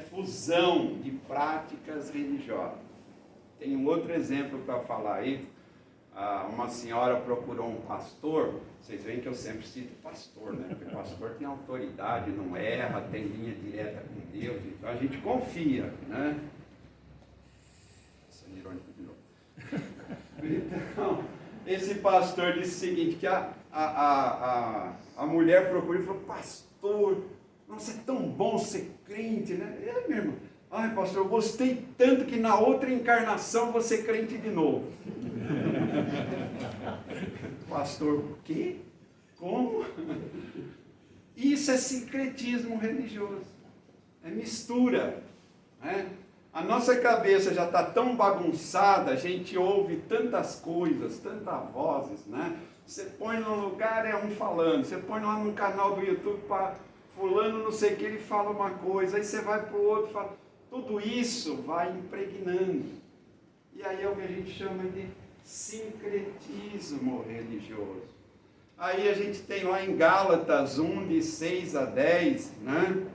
fusão de práticas religiosas. Tem um outro exemplo para falar aí. Uma senhora procurou um pastor. Vocês veem que eu sempre cito pastor, né? Porque o pastor tem autoridade, não erra, tem linha direta com Deus, então a gente confia, né? Isso é irônico de novo. Então, esse pastor disse o seguinte, que a mulher procurou e falou, pastor, nossa, é tão bom ser crente, né? Meu irmão, ai pastor, eu gostei tanto que na outra encarnação vou ser crente de novo. Pastor, o quê? Como? Isso é sincretismo religioso. É mistura. Né? A nossa cabeça já está tão bagunçada, a gente ouve tantas coisas, tantas vozes, né? Você põe num lugar, é um falando. Você põe lá no canal do YouTube, para fulano não sei o que, ele fala uma coisa. Aí você vai para o outro e fala. Tudo isso vai impregnando. E aí é o que a gente chama de sincretismo religioso. Aí a gente tem lá em Gálatas 1, de 6 a 10, né?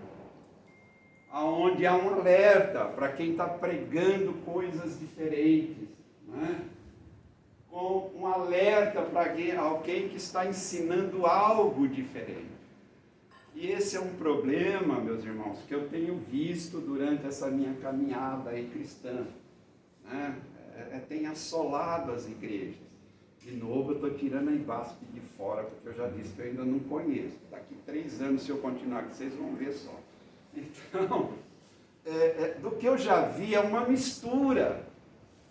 Onde há um alerta para quem está pregando coisas diferentes, né? Com um alerta para alguém que está ensinando algo diferente. E esse é um problema, meus irmãos, que eu tenho visto durante essa minha caminhada aí cristã, né? Tem assolado as igrejas. De novo, eu estou tirando a Embasp de fora, porque eu já disse que eu ainda não conheço. Daqui 3 anos, se eu continuar aqui, vocês vão ver só. Então, do que eu já vi, é uma mistura.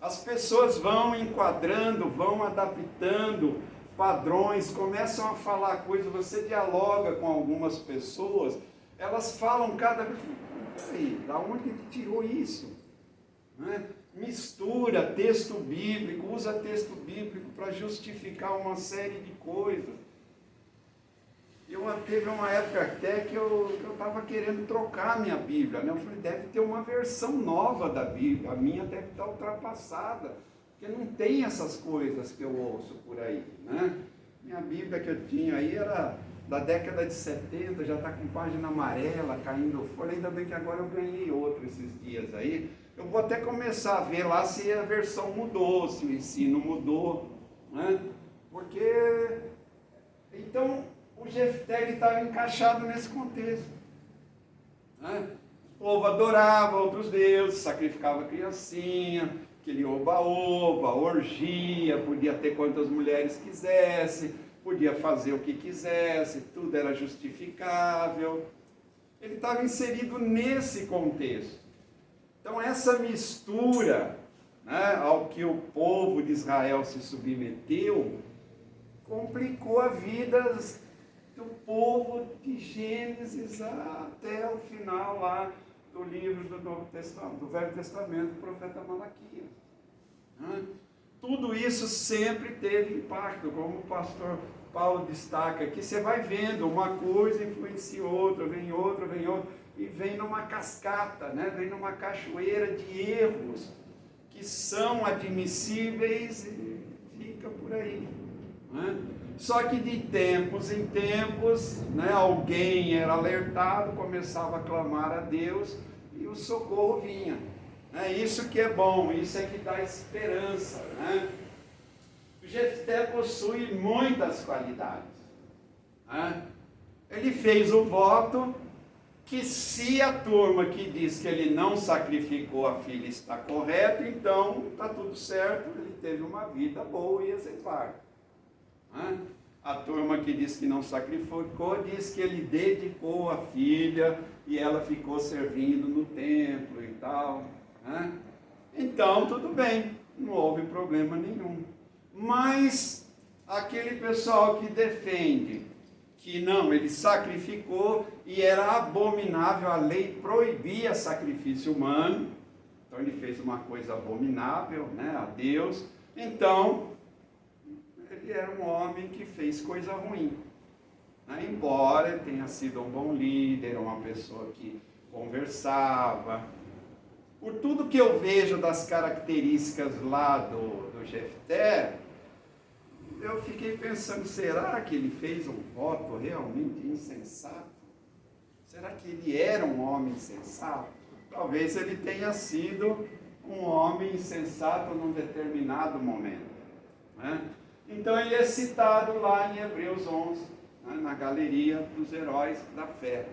As pessoas vão enquadrando, vão adaptando padrões, começam a falar coisas, você dialoga com algumas pessoas, elas falam cada vez, peraí, da onde ele tirou isso? Né? Mistura texto bíblico, usa texto bíblico para justificar uma série de coisas. Teve uma época até que eu estava querendo trocar a minha Bíblia, né? Eu falei, deve ter uma versão nova da Bíblia, a minha deve estar ultrapassada, porque não tem essas coisas que eu ouço por aí, né? Minha Bíblia que eu tinha aí era da década de 70, já está com página amarela, caindo folha, ainda bem que agora eu ganhei outro esses dias aí. Eu vou até começar a ver lá se a versão mudou, se o ensino mudou, né? Porque, então, o Jefté estava encaixado nesse contexto, né? O povo adorava outros deuses, sacrificava criancinha, aquele oba-oba, orgia, podia ter quantas mulheres quisesse, podia fazer o que quisesse, tudo era justificável. Ele estava inserido nesse contexto. Então essa mistura, né, ao que o povo de Israel se submeteu, complicou a vida do povo de Gênesis até o final lá do livro do Novo Testamento, do Velho Testamento, do profeta Malaquias. Né? Tudo isso sempre teve impacto, como o pastor Paulo destaca aqui. Você vai vendo, uma coisa influencia outra, e vem numa cascata, né? Vem numa cachoeira de erros que são admissíveis e fica por aí. Né? Só que de tempos em tempos, né, alguém era alertado, começava a clamar a Deus e o socorro vinha. Isso que é bom, isso é que dá esperança. Né? O Jefté possui muitas qualidades. Né? Ele fez o voto que se a turma que diz que ele não sacrificou a filha está correto, então está tudo certo, ele teve uma vida boa e exemplar. Né? A turma que diz que não sacrificou, diz que ele dedicou a filha e ela ficou servindo no templo e tal. Né? Então, tudo bem, não houve problema nenhum. Mas aquele pessoal que defende que não, ele sacrificou e era abominável, a lei proibia sacrifício humano, então ele fez uma coisa abominável, né, a Deus, então ele era um homem que fez coisa ruim, né? Embora ele tenha sido um bom líder, uma pessoa que conversava. Por tudo que eu vejo das características lá do Jefté, eu fiquei pensando, será que ele fez um voto realmente insensato? Será que ele era um homem sensato? Talvez ele tenha sido um homem insensato num determinado momento. Né? Então ele é citado lá em Hebreus 11, né, na galeria dos heróis da fé.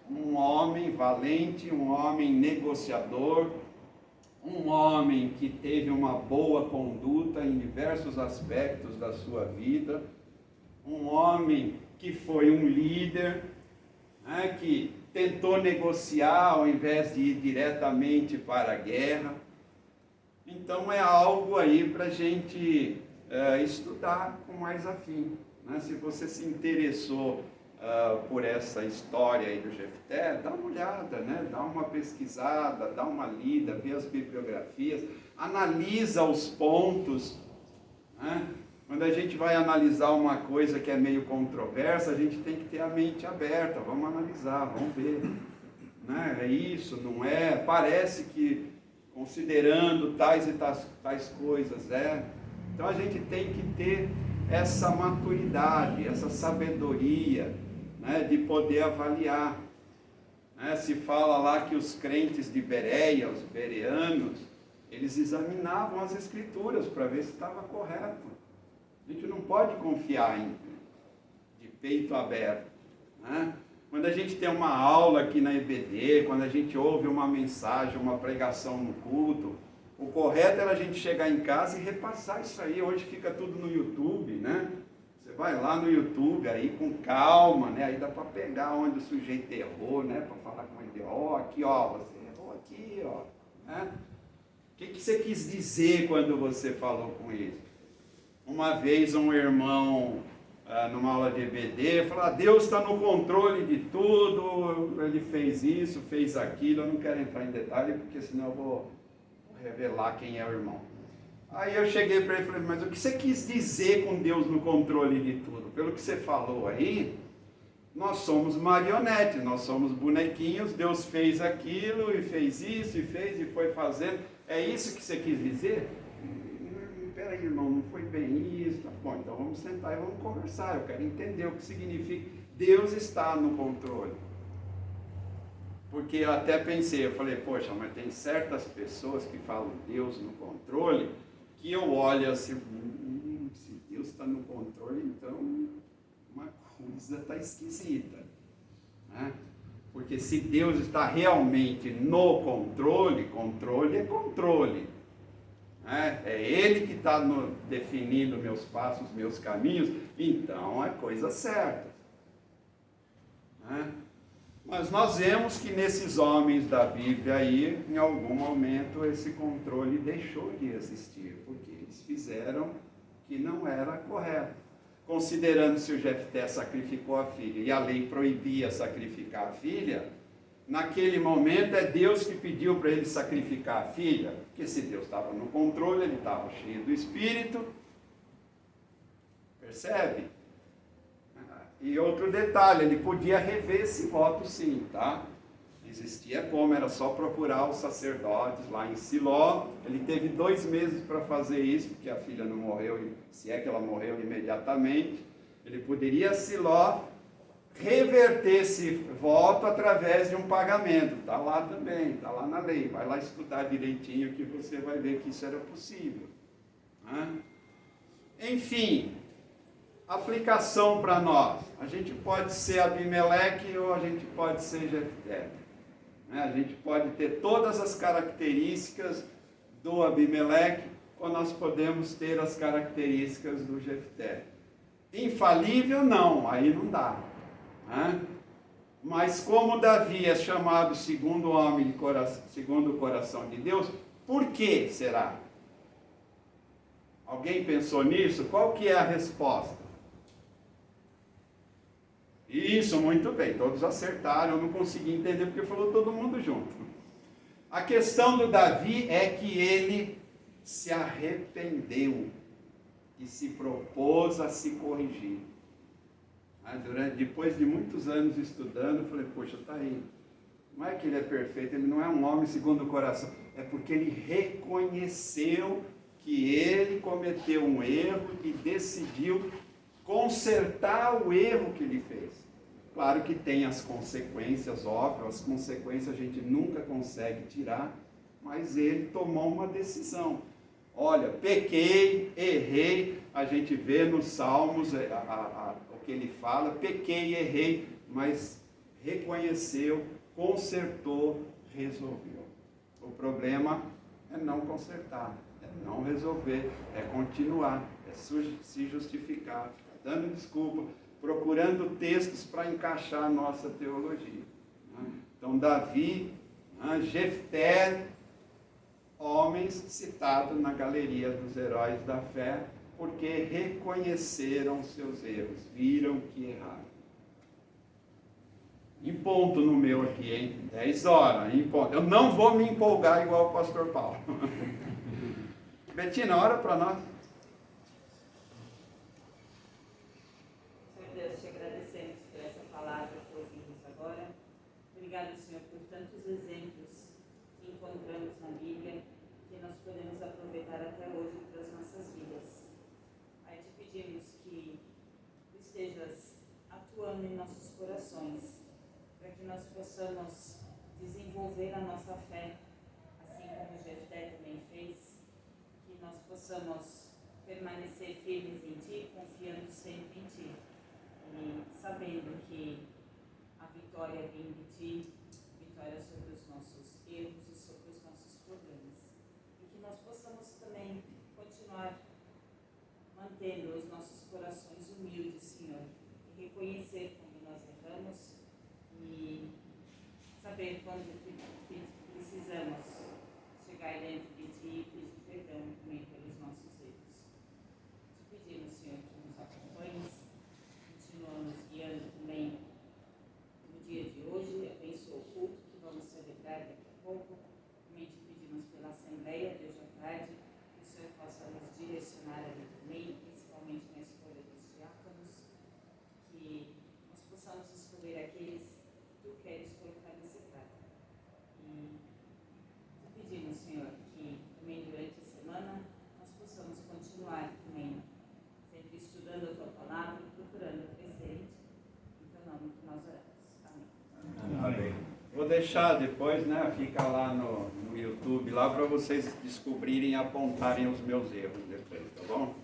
Um homem valente, um homem negociador, um homem que teve uma boa conduta em diversos aspectos da sua vida, um homem que foi um líder, né, que tentou negociar ao invés de ir diretamente para a guerra. Então é algo aí para a gente estudar com mais afinco. Né? Se você se interessou por essa história aí do Jefté, dá uma olhada, né? Dá uma pesquisada, dá uma lida, vê as bibliografias, analisa os pontos. Né? Quando a gente vai analisar uma coisa que é meio controversa, a gente tem que ter a mente aberta, vamos analisar, vamos ver. Né? É isso, não é? Parece que considerando tais e tais coisas, Então a gente tem que ter essa maturidade, essa sabedoria, né, de poder avaliar. Né? Se fala lá que os crentes de Bereia, os bereanos, eles examinavam as escrituras para ver se estava correto. A gente não pode confiar de peito aberto. Né? Quando a gente tem uma aula aqui na EBD, quando a gente ouve uma mensagem, uma pregação no culto, o correto era a gente chegar em casa e repassar isso aí. Hoje fica tudo no YouTube, né? Você vai lá no YouTube aí com calma, né? Aí dá para pegar onde o sujeito errou, né? Para falar com ele, aqui, você errou aqui, né? O que você quis dizer quando você falou com ele? Uma vez um irmão, numa aula de EBD, falou, Deus está no controle de tudo, ele fez isso, fez aquilo, eu não quero entrar em detalhe, porque senão eu vou revelar quem é o irmão. Aí eu cheguei para ele e falei, mas o que você quis dizer com Deus no controle de tudo? Pelo que você falou aí, nós somos marionetes, nós somos bonequinhos, Deus fez aquilo e fez isso, e fez e foi fazendo. É isso que você quis dizer? Peraí, irmão, não foi bem isso. Tá bom, então vamos sentar e vamos conversar. Eu quero entender o que significa Deus está no controle. Porque eu até pensei, eu falei, poxa, mas tem certas pessoas que falam Deus no controle, que eu olho assim, se Deus está no controle, então uma coisa está esquisita. Né? Porque se Deus está realmente no controle, controle é controle. Né? É Ele que está definindo meus passos, meus caminhos, então é coisa certa. Né? Mas nós vemos que nesses homens da Bíblia aí, em algum momento, esse controle deixou de existir, porque eles fizeram que não era correto. Considerando se o Jefté sacrificou a filha e a lei proibia sacrificar a filha, naquele momento é Deus que pediu para ele sacrificar a filha, porque se Deus estava no controle, ele estava cheio do Espírito, percebe? E outro detalhe, ele podia rever esse voto sim, tá? Existia como, era só procurar os sacerdotes lá em Siló. Ele teve 2 meses para fazer isso, porque a filha não morreu, se é que ela morreu imediatamente. Ele poderia, Siló, reverter esse voto através de um pagamento. Está lá também, está lá na lei. Vai lá estudar direitinho que você vai ver que isso era possível. Né? Enfim, aplicação para nós. A gente pode ser Abimeleque ou a gente pode ser Jefté. A gente pode ter todas as características do Abimeleque ou nós podemos ter as características do Jefté. Infalível não, aí não dá. Né? Mas como Davi é chamado segundo homem de coração, segundo o coração de Deus, por que será? Alguém pensou nisso? Qual que é a resposta? Isso, muito bem, todos acertaram, eu não consegui entender porque falou todo mundo junto. A questão do Davi é que ele se arrependeu e se propôs a se corrigir. Depois de muitos anos estudando, eu falei, poxa, tá aí. Não é que ele é perfeito, ele não é um homem segundo o coração. É porque ele reconheceu que ele cometeu um erro e decidiu consertar o erro que ele fez. Claro que tem as consequências, óbvio, as consequências a gente nunca consegue tirar, mas ele tomou uma decisão. Olha, pequei, errei, a gente vê nos Salmos o que ele fala, pequei, errei, mas reconheceu, consertou, resolveu. O problema é não consertar, é não resolver, é continuar, é se justificar, dando desculpa, procurando textos para encaixar a nossa teologia. Então, Davi, Jefté, homens citados na galeria dos heróis da fé, porque reconheceram seus erros, viram que erraram. Em ponto no meu aqui, hein? 10 horas, em ponto. Eu não vou me empolgar igual o pastor Paulo. Betina, ora para nós. Senhor Deus, te agradecemos por essa palavra que ouvimos agora. Obrigado, Senhor, por tantos exemplos que encontramos na Bíblia, que nós podemos aproveitar até hoje para as nossas vidas. Aí te pedimos que tu estejas atuando em nossos corações, para que nós possamos desenvolver a nossa fé, assim como Jefté também fez, que nós possamos permanecer firmes em Ti, confiando sempre em Ti, e sabendo que a vitória vem de Ti, vitória sobre os nossos erros e sobre os nossos problemas, e que nós possamos também continuar mantendo os nossos corações humildes, Senhor, e reconhecer quando nós erramos e saber quando precisamos chegar dentro de Ti e pedir perdão também pelos nossos erros. Te pedimos, Senhor, que nos acompanhes, continua nos guiando também no dia de hoje, abençoa o culto que vamos celebrar daqui a pouco. Também te pedimos pela Assembleia de hoje à tarde, que o Senhor possa nos direcionar ali também, principalmente na escolha dos diáconos, que nós possamos escolher aqueles que Tu queres colocar nesse prato. E te pedimos, Senhor, que também durante a semana nós possamos continuar também sempre estudando a Tua palavra e procurando crescer em Ti. Em Teu nome que nós oramos. Amém. Amém. Vou deixar depois, né? Fica lá no YouTube, lá para vocês descobrirem e apontarem os meus erros depois, tá bom?